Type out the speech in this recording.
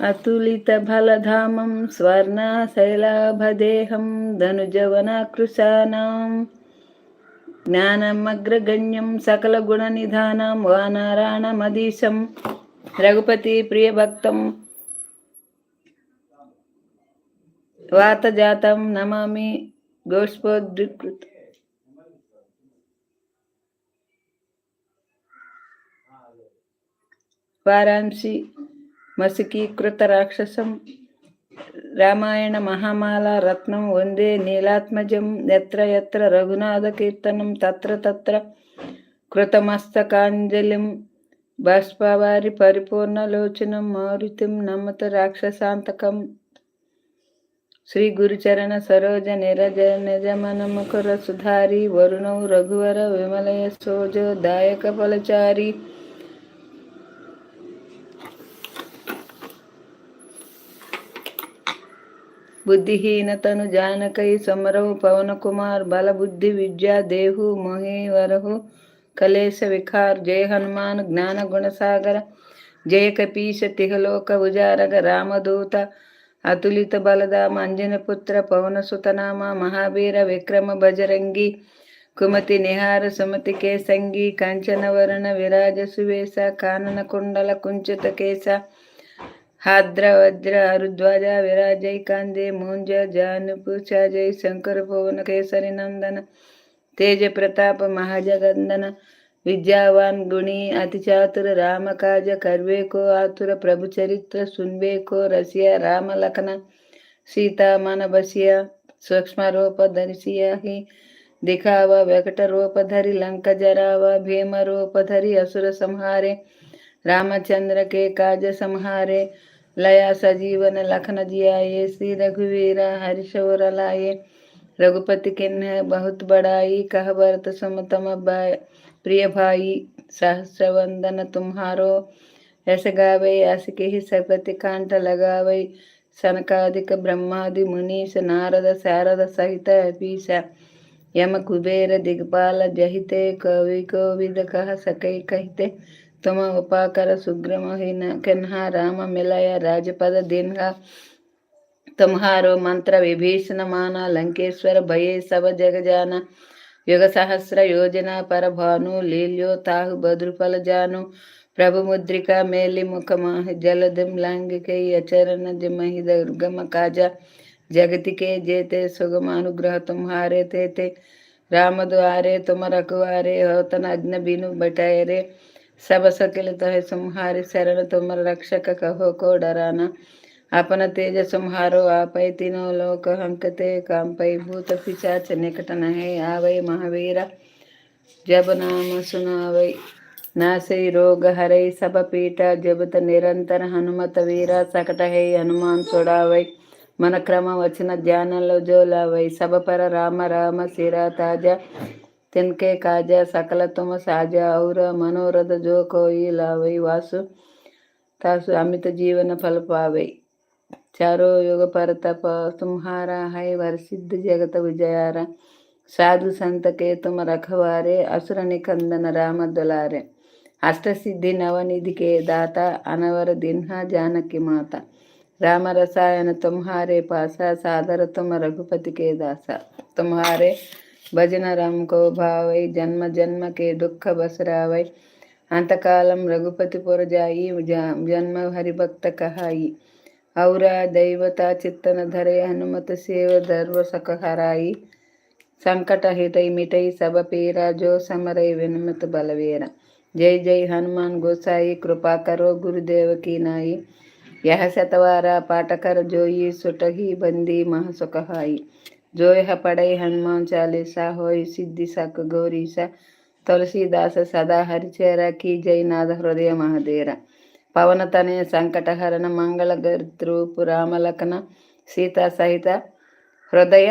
अतुलितबलधामं स्वर्णशैलाभदेहं धनुजवनकृशानां ज्ञानमग्रगण्यं सकलगुणनिधानं वानराणमधीशं रघुपतिप्रियभक्तं वातजातं नमामि गोष्पोद्धृत वारांसी मसिकीकृत राक्षसं रामायण महामाला रत्नं वन्दे नीलात्मजं यत्र यत्र रघुनाथकीर्तनं तत्र तत्र कृतमस्तकाञ्जलिं बाष्पवारि परिपूर्णलोचनं मारुतिं नमत राक्षसान्तकं श्रीगुरुचरण सरोज निरज निजमन मुकुर सुधारी वरुणौ रघुवर विमलय सोज दायक फलचारी बुद्धिहीन तनु जानकई समरहु पवन कुमार बल बुद्धि विद्या देहु मोहि वरहु कलेश विखार जय हनुमान ज्ञान गुण सागर जय कपीश तिहलोक उजारग रामदूत अतुलित बलधाम अंजन पुत्र पवन सुतनाम महावीर विक्रम बजरंगी कुमति निहार सुमति के संगी कांचन वरण विराज सुवेश कानन कुंडल कुंचित केश हाद्र वज्र अरुध्वज विराजय कांदे मूंज जानुपुच जय शंकर पवन केसरी नंदन तेज प्रताप महाजगंदन विद्यावान गुणी अति चातुर राम काज करवे को आतुर प्रभु चरित्र सुनबे को रसिया राम लखन सीता मन बसिया सूक्ष्म रूप धरिसिया ही दिखावा वेकट रूप धरि लंक जरावा भीम रूप धरि असुर संहारे रामचंद्र के काज संहारे लया सजीवन लखन जियाए श्री रघुवीर हर्षवर लाए रघुपति किन्ह बहुत बड़ाई कह भरत समतम प्रिय भाई सहस्र वंदन तुम्हारो ऐस गावे ऐस के ही सपति कांठ लगावे सनकादिक ब्रह्मादि मुनीश नारद शारद सहित अपीस यम कुबेर दिग्पाल जहिते कवि कोविद कह सकै कहते तुम उपाकर सुग्रम किन्हा राम मिलय राजपद दिन्हा तुम्हारो मंत्र विभीषण माना लंकेश्वर भये सब जग जाना युग सहस्र योजना पर भानु लील्यो ताहु बद्रुफल जानु प्रभु मुद्रिका मेलि मुख माह जलधिम लांग के अचरण जिमहि दुर्गम काजा जगति के जेते सुगम अनुग्रह तुम्हारे थे राम द्वारे तुम रखवारे होतन अग्न बिनु बटाए रे सब सकल तह संहारे शरण तुम रक्षक कहो को डराना अपन तेज संहारो आपै तीनों लोक हंकते कांपै भूत पिशाच निकट नहे आवै महावीरा जब नाम सुनावै नासै रोग हरै सब पीटा जबत निरंतर हनुमत वीरा सकट है हनुमान छुड़ावै मन क्रम वचन ध्यान लो जो लावै सब पर राम राम सिरा ताजा तिनके काजा सकल तुम साजा और मनोरथ जो कोई लावै वासु तासु अमित जीवन फल पावै चारों युग पर तप तुम्हारा है वर सिद्ध जगत विजयारा साधु संत के तुम रखवारे असुर निकंदन राम दुलारे अष्ट सिद्धि नवनिधि के दाता अनवर दिन्हा जानकी माता राम रसायन तुम्हारे पासा सादर तुम रघुपति के दासा तुम्हारे भजन राम को भावै जन्म जन्म के दुख बसरावै अंतकालम रघुपति पुर जाई जन्म हरिभक्त कहाई औरा दैवता चित्तन धरे हनुमत सेव धर्व सक हराई संकट हिटै मिटै सब पीरा जो समरै विनमत बलवीरा जय जय हनुमान गोसाई कृपा करो गुरुदेव की नाई यह सतवारा पाठ कर जोई सुटही बंदी मह सुखहाई जो यह पढ़ै हनुमान चालीसा होय सिद्धि सक गौरीसा तुलसीदास सदा हरिचेरा की जय नाद हृदय महादेरा पवन तनय संकट हरण मंगल रूप राम लखन सीता सहित हृदय